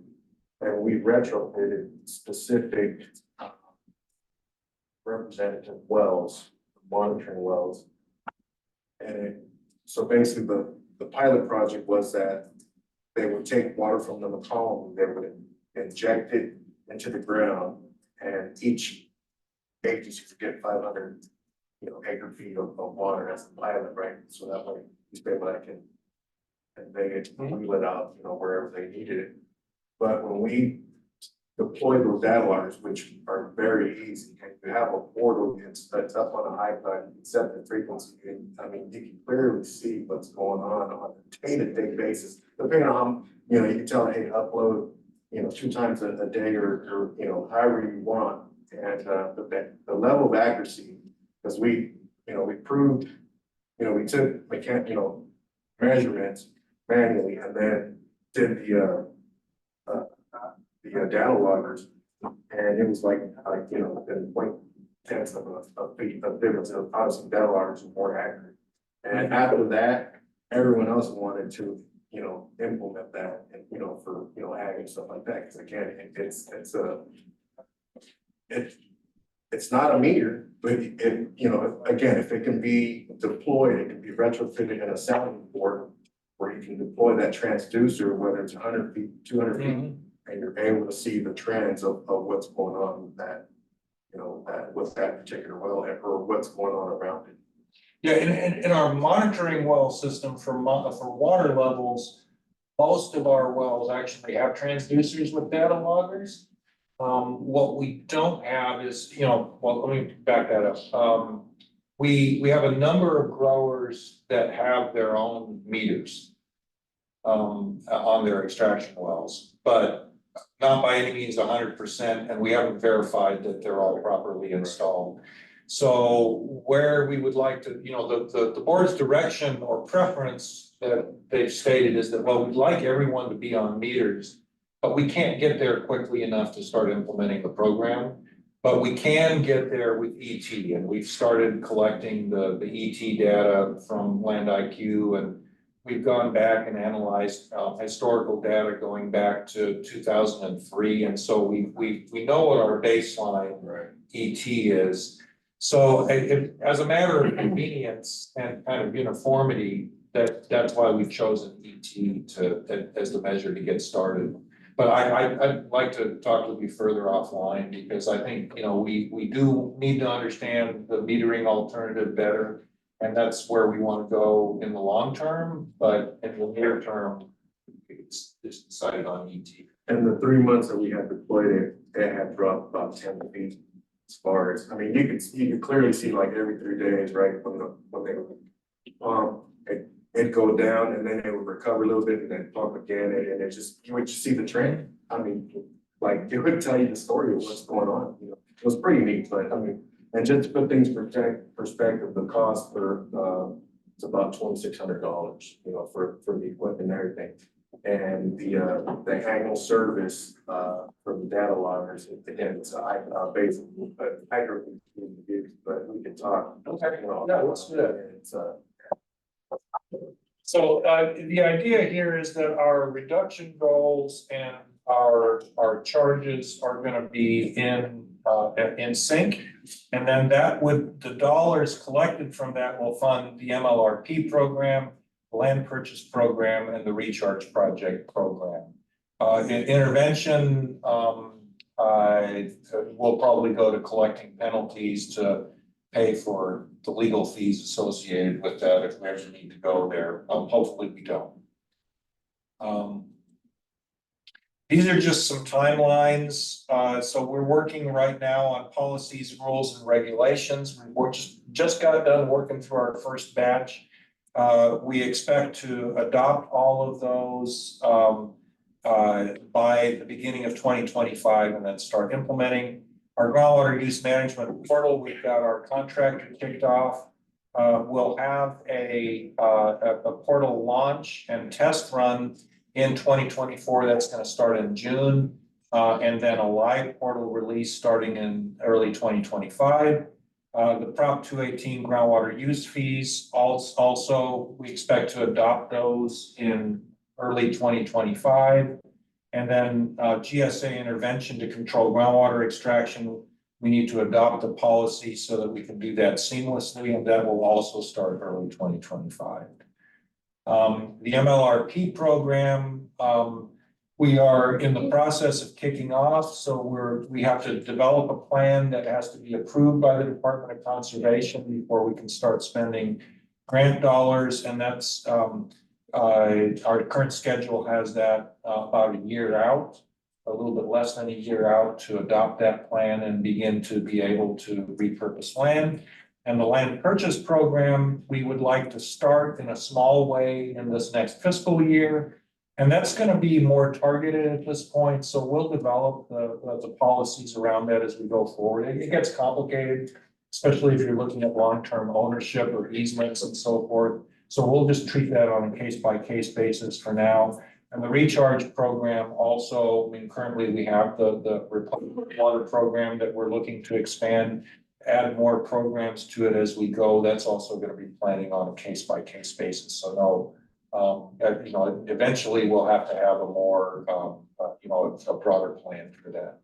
And we retrofitted specific representative wells, monitoring wells. And so basically the pilot project was that they would take water from the McComb, they would inject it into the ground, and each agency could get 500 acre feet of water as a pilot, right? So that way East Bay Mud can, and they get wheel it out, wherever they needed it. But when we deploy those data loggers, which are very easy, and you have a portal that's up on a high side, you can set the frequency, and I mean, you can clearly see what's going on a day-to-day basis. Depending on how, you can tell, hey, upload, 2 times a day or, however you want. And, but the level of accuracy, because we proved, we took measurements manually and then did the data loggers. And it was like, in 0.10 of feet of difference. So obviously data loggers were more accurate. And after that, everyone else wanted to, implement that and, for, ag and stuff like that. Cause again, it's not a meter, but again, if it can be deployed, it can be retrofitted in a sounding board where you can deploy that transducer, whether it's 100 feet, 200 feet, and you're able to see the trends of what's going on with that, with that particular well or what's going on around it. Yeah, in our monitoring well system for water levels, most of our wells actually have transducers with data loggers. What we don't have is, well, let me back that up. We have a number of growers that have their own meters on their extraction wells, but not by any means 100%, and we haven't verified that they're all properly installed. So where we would like to, the board's direction or preference that they've stated is that, well, we'd like everyone to be on meters, but we can't get there quickly enough to start implementing the program. But we can get there with ET, and we've started collecting the ET data from Land IQ, and we've gone back and analyzed historical data going back to 2003, and so we know what our baseline ET is. So as a matter of convenience and kind of uniformity, that's why we've chosen ET as the measure to get started. But I'd like to talk with you further offline, because I think, we do need to understand the metering alternative better. And that's where we want to go in the long term, but in the near term, it's decided on ET. And the 3 months that we had deployed it had dropped about 10 feet as far as, I mean, you could clearly see like every 3 days, right? When they would, it'd go down and then it would recover a little bit and then pump again. And it just, you would just see the trend. I mean, like it would tell you the story of what's going on. It was pretty neat, but I mean, and just to put things in perspective, the cost for, it's about $2,600, for the equipment and everything. And the annual service, for the data loggers, again, it's basically, but we can talk. Okay, yeah, let's do that. So the idea here is that our reduction goals and our charges are gonna be in sync. And then the dollars collected from that will fund the MLRP program, the land purchase program, and the recharge project program. Intervention will probably go to collecting penalties to pay for the legal fees associated with that if we ever need to go there. Hopefully we don't. These are just some timelines. So we're working right now on policies, rules, and regulations. We're just got done working through our first batch. We expect to adopt all of those by the beginning of 2025 and then start implementing. Our groundwater use management portal, we've got our contractor kicked off. We'll have a portal launch and test run in 2024. That's going to start in June, and then a live portal release starting in early 2025. The Prop 218 groundwater use fees also we expect to adopt those in early 2025. And then GSA intervention to control groundwater extraction. We need to adopt a policy so that we can do that seamlessly, and that will also start early 2025. The MLRP program, we are in the process of kicking off, so we have to develop a plan that has to be approved by the Department of Conservation before we can start spending grant dollars, and that's our current schedule has that about a year out, a little bit less than a year out to adopt that plan and begin to be able to repurpose land. And the land purchase program, we would like to start in a small way in this next fiscal year And that's gonna be more targeted at this point, so we'll develop the policies around that as we go forward. It gets complicated, especially if you're looking at long-term ownership or easements and so forth. So we'll just treat that on a case-by-case basis for now. And the recharge program also, I mean, currently we have the Republic Water program that we're looking to expand, add more programs to it as we go. That's also gonna be planning on a case-by-case basis, so no. You know, eventually we'll have to have a more, you know, a broader plan for that.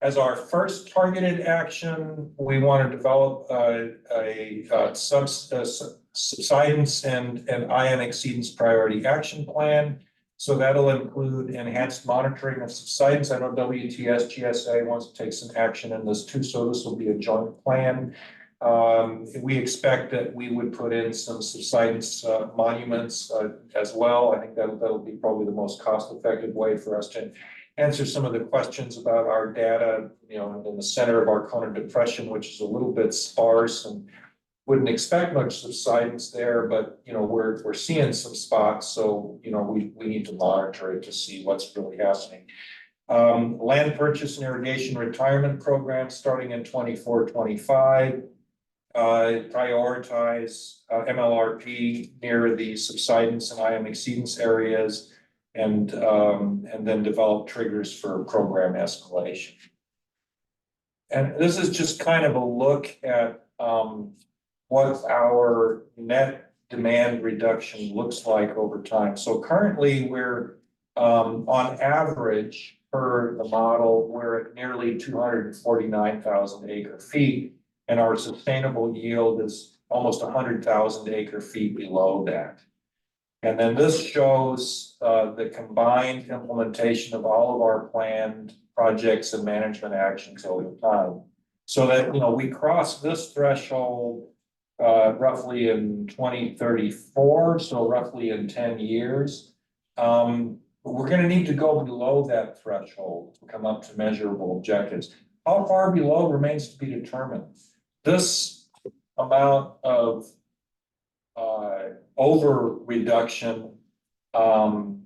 As our first targeted action, we want to develop a subsidence and ion exceedance priority action plan. So that'll include enhanced monitoring of subsidence. I know WTS GSA wants to take some action in this too, so this will be a joint plan. We expect that we would put in some subsidence monuments as well. I think that'll be probably the most cost-effective way for us to answer some of the questions about our data, you know, in the center of our Kona depression, which is a little bit sparse and wouldn't expect much subsidence there, but you know, we're seeing some spots, so you know, we need to monitor it to see what's really happening. Land purchase and irrigation retirement program starting in 24-25. Prioritize MLRP near the subsidence and ion exceedance areas, and then develop triggers for program escalation. And this is just kind of a look at what our net demand reduction looks like over time. So currently we're on average per the model, we're at nearly 249,000 acre feet. And our sustainable yield is almost 100,000 acre feet below that. And then this shows the combined implementation of all of our planned projects and management actions over time. So that, you know, we cross this threshold roughly in 2034, so roughly in 10 years. We're gonna need to go below that threshold to come up to measurable objectives. How far below remains to be determined. This amount of over reduction,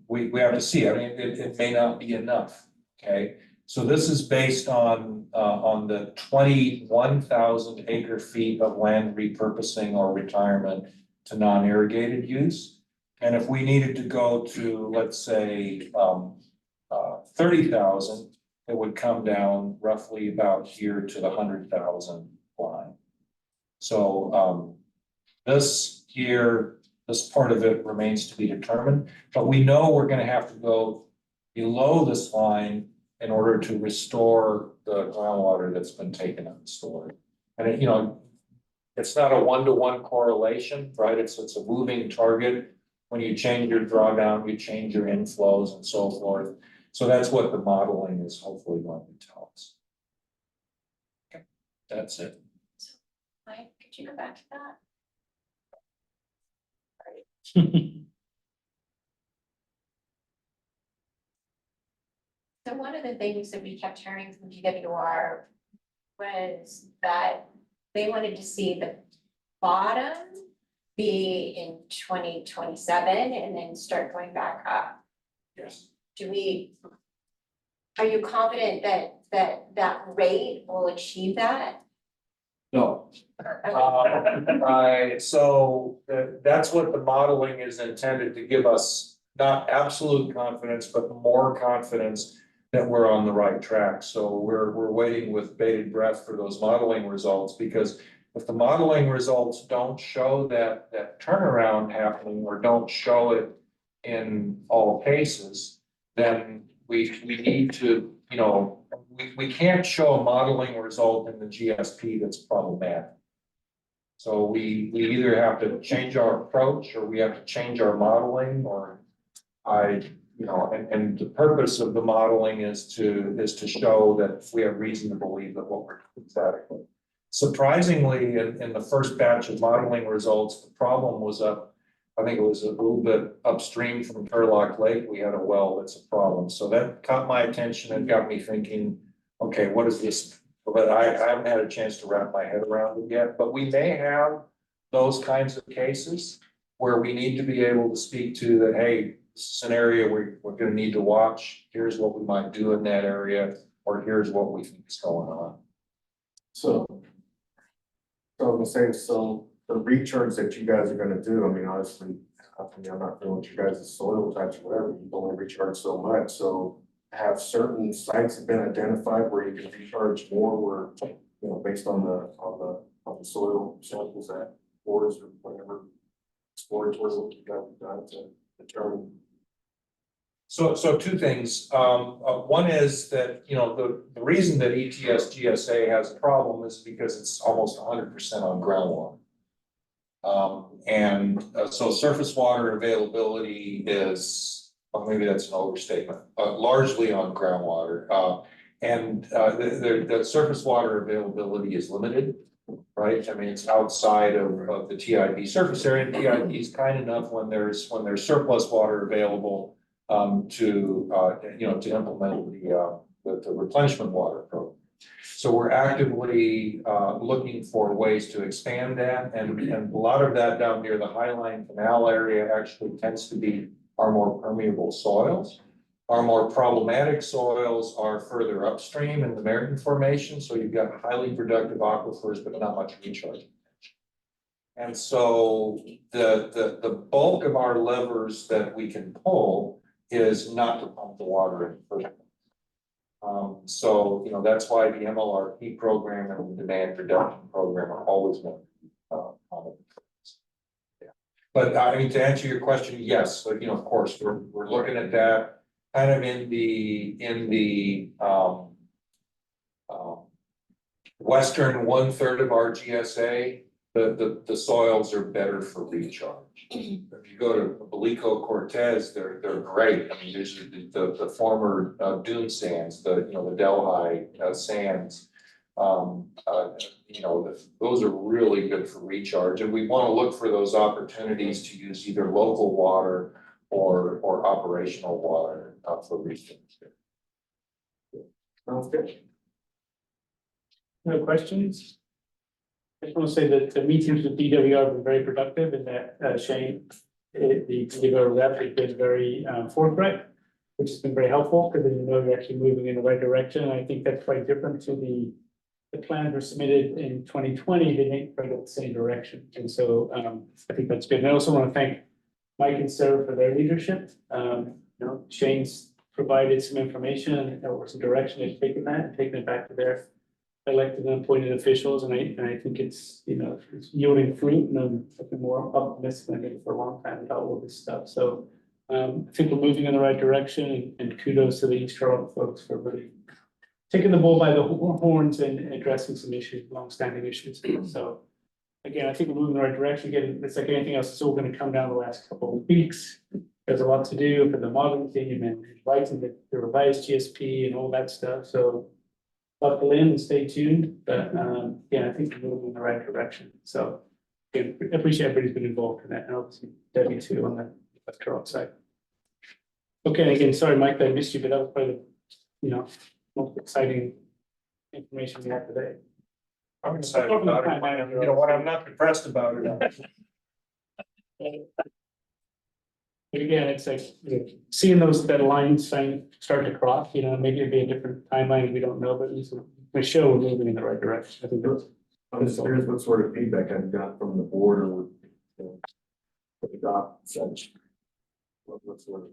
we have to see. I mean, it may not be enough. Okay, so this is based on the 21,000 acre feet of land repurposing or retirement to non-irrigated use. And if we needed to go to, let's say, 30,000, it would come down roughly about here to the 100,000 line. So this here, this part of it remains to be determined, but we know we're going to have to go below this line in order to restore the groundwater that's been taken and stored. And it, you know, it's not a one-to-one correlation, right? It's a moving target. When you change your drawdown, you change your inflows and so forth. So that's what the modeling is hopefully going to tell us. Okay, that's it. Mike, could you go back to that? So one of the things that we kept hearing from GWR was that they wanted to see the bottom be in 2027 and then start going back up. Yes. Are you confident that rate will achieve that? No. So that's what the modeling is intended to give us, not absolute confidence, but more confidence that we're on the right track. So we're waiting with bated breath for those modeling results, because if the modeling results don't show that turnaround happening, or don't show it in all cases, then we need to, you know, we can't show a modeling result in the GSP that's problematic. So we either have to change our approach, or we have to change our modeling, or you know, and the purpose of the modeling is to show that we have reason to believe that what we're doing is adequate. Surprisingly, in the first batch of modeling results, the problem was up, I think it was a little bit upstream from Turlock Lake. We had a well that's a problem. So that caught my attention and got me thinking, okay, what is this? But I haven't had a chance to wrap my head around it yet, but we may have those kinds of cases. where we need to be able to speak to that, hey, this is an area we're gonna need to watch, here's what we might do in that area, or here's what we think is going on. So I was gonna say, so the recharge that you guys are gonna do, I mean, honestly, I'm not feeling what you guys' soil types or whatever, you can only recharge so much, so have certain sites have been identified where you can recharge more, where, you know, based on the soil samples that boards or whatever exploratory work you guys have done to determine. So two things. One is that, you know, the reason that ETS GSA has a problem is because it's almost 100% on groundwater. So surface water availability is, well, maybe that's an overstatement, largely on groundwater. The surface water availability is limited, right? I mean, it's outside of the TID surface area. And TID is kind enough when there's surplus water available to implement the replenishment water program. So we're actively looking for ways to expand that, and a lot of that down near the Highline Canal area actually tends to be our more permeable soils. Our more problematic soils are further upstream in the Meriden Formation, so you've got highly productive aquifers, but not much recharge. And so the bulk of our levers that we can pull is not to pump the water in first place. So, you know, that's why the MLRP program and the demand reduction program are always going to be But I mean, to answer your question, yes, but you know, of course, we're looking at that kind of in the western 1/3 of our GSA. The soils are better for recharge. If you go to Belico Cortez, they're great. I mean, there's the former dune sands, the Delhi sands. Those are really good for recharge, and we want to look for those opportunities to use either local water or operational water for recharge. Sounds good. No questions? I just want to say that the meetings with DWR have been very productive, and that Shane, the DWR rep, has been very forthright, which has been very helpful, because then you know you're actually moving in the right direction. And I think that's quite different to the plans were submitted in 2020, they didn't go the same direction. And so I think that's good. And I also want to thank Mike and Sarah for their leadership. Shane's provided some information or some direction, they've taken that and taken it back to their elected and appointed officials, and I think it's it's yielding fruit, and I'm looking more optimistic than I did for a long time about all this stuff. So I think we're moving in the right direction, and kudos to the East Charlotte folks for really taking the bull by the horns and addressing some issues, longstanding issues. So again, I think we're moving in the right direction. Again, it's like anything else, it's all going to come down the last couple of weeks. There's a lot to do for the modeling team and writing the revised GSP and all that stuff. So buckle in and stay tuned, but yeah, I think we're moving in the right direction. So again, I appreciate everybody's been involved in that, and obviously Debbie too on the Turlock side. Okay, again, sorry, Mike, I missed you, but that was probably most exciting information we had today. I'm excited about it. You know what? I'm not depressed about it. But again, it's like seeing that lines start to cross, maybe it'd be a different timeline, we don't know, but at least we show we're moving in the right direction. I think that's. I'm just curious what sort of feedback I've got from the board or the doc such. What sort of.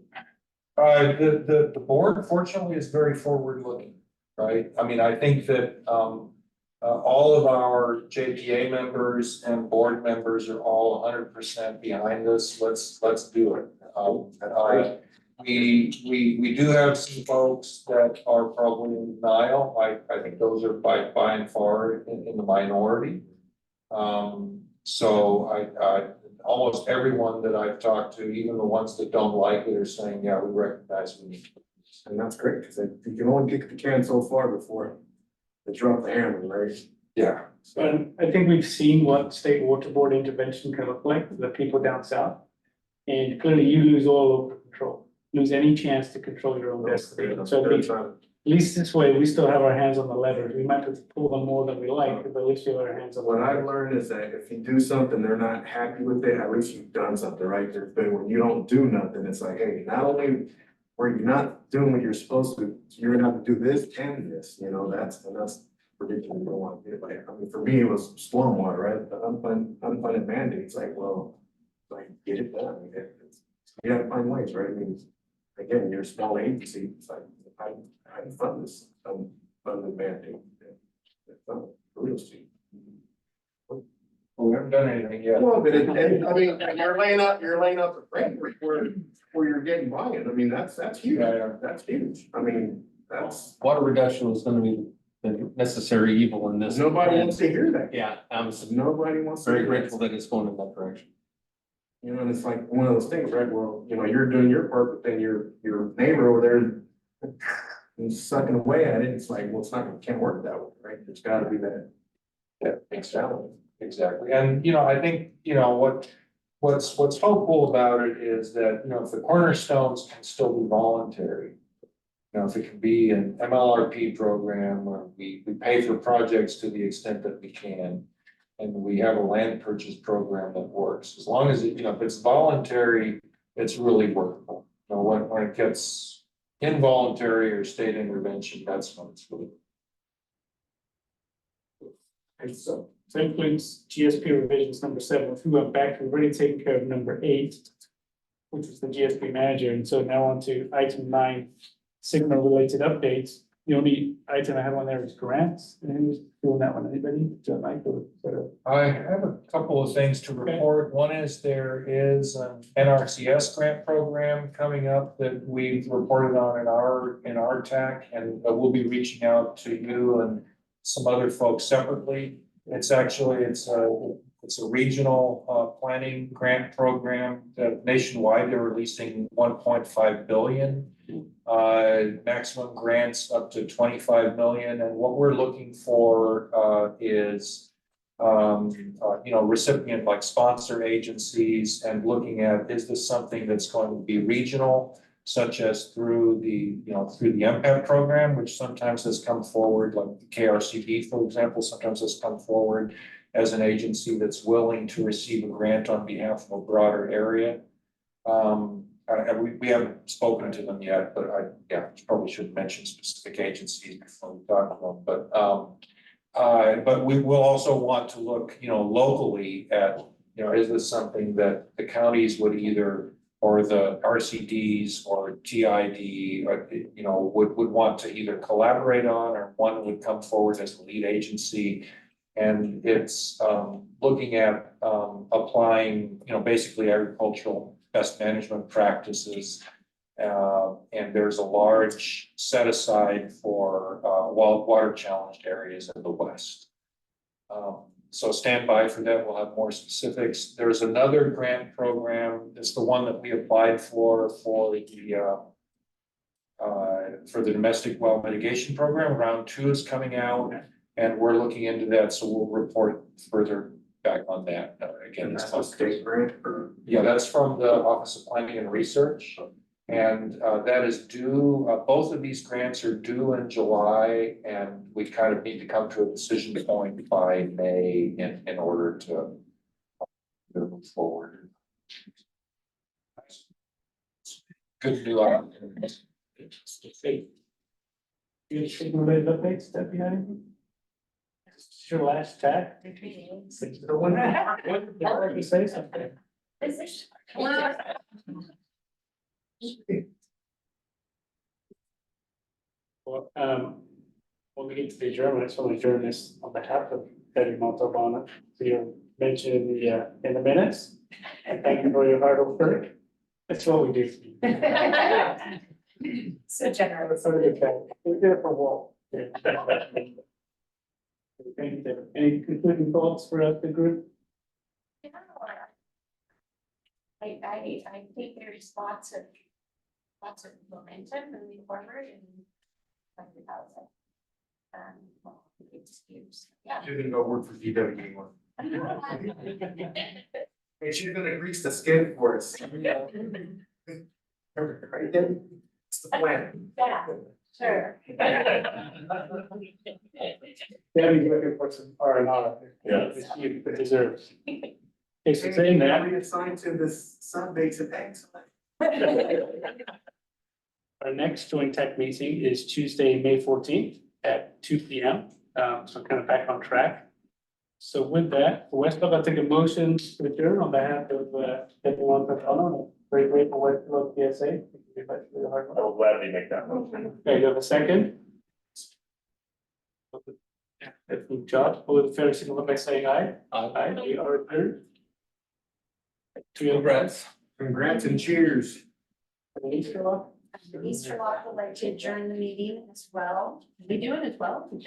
The board fortunately is very forward looking, right? I mean, I think that all of our JPA members and board members are all 100% behind this. Let's do it. We do have some folks that are probably in denial. I think those are by and far in the minority. So I almost everyone that I've talked to, even the ones that don't like it, are saying, yeah, we recognize we need to do this. And that's great, because you can only kick the can so far before they drop the hammer, right? Yeah. So I think we've seen what state water board intervention can look like for the people down south. And clearly you lose all local control, lose any chance to control your own destiny. So least this way, we still have our hands on the levers. We might have to pull them more than we like, but at least we have our hands on the What I've levers. learned is that if you do something, they're not happy with it, at least you've done something, right? But when you don't do nothing, it's like, hey, not only were you not doing what you're supposed to, you're gonna have to do this and this, you know, that's ridiculous. You don't want to do it. Like, I mean, for me, it was stormwater, right? The unfunded mandates, like, well, like, get it done. I mean, you gotta find ways, right? I mean, again, you're a small agency, it's like, I fund this, unfunded mandate. It's not real estate. Well, we haven't done anything yet. Well, but and, I mean, you're laying out the framework where you're getting buy-in. I mean, that's huge. Yeah. That's huge. I mean, that's, Water reduction was gonna be the necessary evil in this. nobody wants to hear that. Yeah, I'm Nobody wants to very hear that. grateful that it's going in that direction. You know, and it's like one of those things, right? Well, you know, you're doing your part, but then your neighbor over there is sucking away at it. It's like, well, can't work that way, right? There's gotta be that. Yeah, exactly. And, you know, I think, you know, what's hopeful about it is that, you know, if the cornerstones can still be voluntary. You know, if it can be an MLRP program where we pay for projects to the extent that we can. And we have a land purchase program that works, as long as it, you know, if it's voluntary, it's really workable. You know, when it gets involuntary or state intervention, that's when it's really. And so that includes GSP revisions number 7, which we went back, we've already taken care of number 8, which is the GSP manager, and so now on to item 9, Sigma related updates. The only item I have on there is grants, and who's doing that one, anybody? John Michael, I have a couple of things to report. One is there is an NRCS grant program coming up that we've reported on in our TAC, and we'll be reaching out to you and some other folks separately. It's a regional planning grant program that nationwide they're releasing 1.5 billion. Maximum grants up to 25 million, and what we're looking for is you know, recipient like sponsor agencies, and looking at, is this something that's going to be regional, such as through the MPAT program, which sometimes has come forward, like the KRCD, for example, sometimes has come forward as an agency that's willing to receive a grant on behalf of a broader area. We haven't spoken to them yet, but I probably should mention specific agencies before we talk to them. But we will also want to look, you know, locally at, you know, is this something that the counties would either, or the RCDs or TID, or, you know, would want to either collaborate on, or one would come forward as the lead agency. And it's looking at applying, you know, basically agricultural best management practices. And there's a large set aside for water challenged areas in the West. So stand by for that. We'll have more specifics. There's another grant program. It's the one that we applied for the domestic well mitigation program. Round 2 is coming out, and we're looking into that. So we'll report further back on that. Again, That's a state grant. yeah, that's from the Office of Planning and Research. And that is due, both of these grants are due in July, and we kind of need to come to a decision point by May in order to move forward. Good new opportunities. you get Sigma related updates, Deputy Huntington? This is your last TAC? The one that, what, you say something? Well, when we get to the adjournment, I just want to adjourn this on behalf of Betty Montalbano. So you're mentioned in the minutes, and thank you for your hard work. That's what we do. So generous. We did it for Walt. Thank you, David. Any concluding thoughts for the group? I think there's lots of momentum moving forward and. Yeah. She's gonna go work for DW anymore. And she's gonna grease the skin for us. Right then, it's the plan. Yeah. Sure. Debbie's looking for some R and R. Yeah. It deserves. Okay, so saying that, Reassigned to this Subbasin excellent. our next joint tech meeting is Tuesday, May 14th at 2 p.m. So kind of back on track. So with that, Westfield, I'll take a motion to adjourn on behalf of everyone for following. Very grateful Westfield GSA. Thank you very much for your hard work. I will gladly make that motion. Okay, you have a second? Good job. All in favor, signify by saying aye. Aye, we are adjourned. Congrats. Congrats and cheers. Easter lock? Easter Lock would like to adjourn the meeting as well. We do it as well.